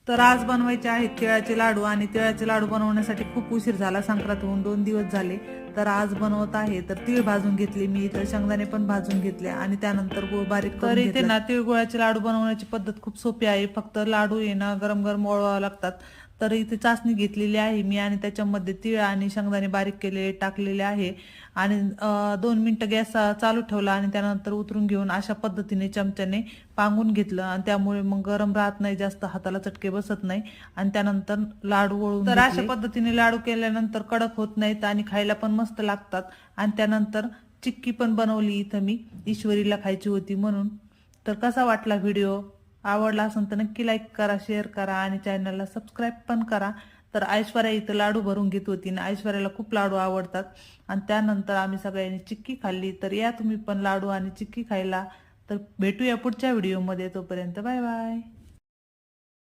तर आज बनवायचे आहेत तिळाचे लाडू आणि तिळाचे लाडू बनवण्यासाठी खूप उशीर झाला, संक्रांत होऊन 2 दिवस झाले. तर आज बनवत आहे. तर तीळ भाजून घेतली मी, तर शेंगदाणे पण भाजून घेतले आणि त्यानंतर गुळ बारीक करून घेतला. तर इथे ना तिळगुळाचे लाडू बनवण्याची पद्धत खूप सोपी आहे. फक्त लाडू आहे ना गरम गरम वळवावे लागतात. तर इथे चासणी घेतलेली आहे मी आणि त्याच्यामध्ये तीळ आणि शेंगदाणे बारीक केलेले टाकलेले आहे आणि 2 मिनिटं गॅस चालू ठेवला आणि त्यानंतर उतरून घेऊन अशा पद्धतीने चमच्याने पांगून घेतलं आणि त्यामुळे मग गरम राहत नाही, जास्त हाताला चटके बसत नाही आणि त्यानंतर लाडू वळून तर अशा पद्धतीने लाडू केल्यानंतर कडक होत नाहीत आणि खायला पण मस्त लागतात. आणि त्यानंतर चिक्की पण बनवली इथं मी, ईश्वरीला खायची होती म्हणून. तर कसा वाटला व्हिडिओ? आवडला असेल तर नक्की लाईक करा, शेअर करा आणि चॅनलला सबस्क्राईब पण करा. तर ऐश्वर्या इथं लाडू भरून घेत होती ना, ऐश्वर्याला खूप लाडू आवडतात आणि त्यानंतर आम्ही सगळ्यांनी चिक्की खाल्ली. तर या तुम्ही पण लाडू आणि चिक्की खायला. तर भेटूया पुढच्या व्हिडिओमध्ये, तोपर्यंत बाय बाय.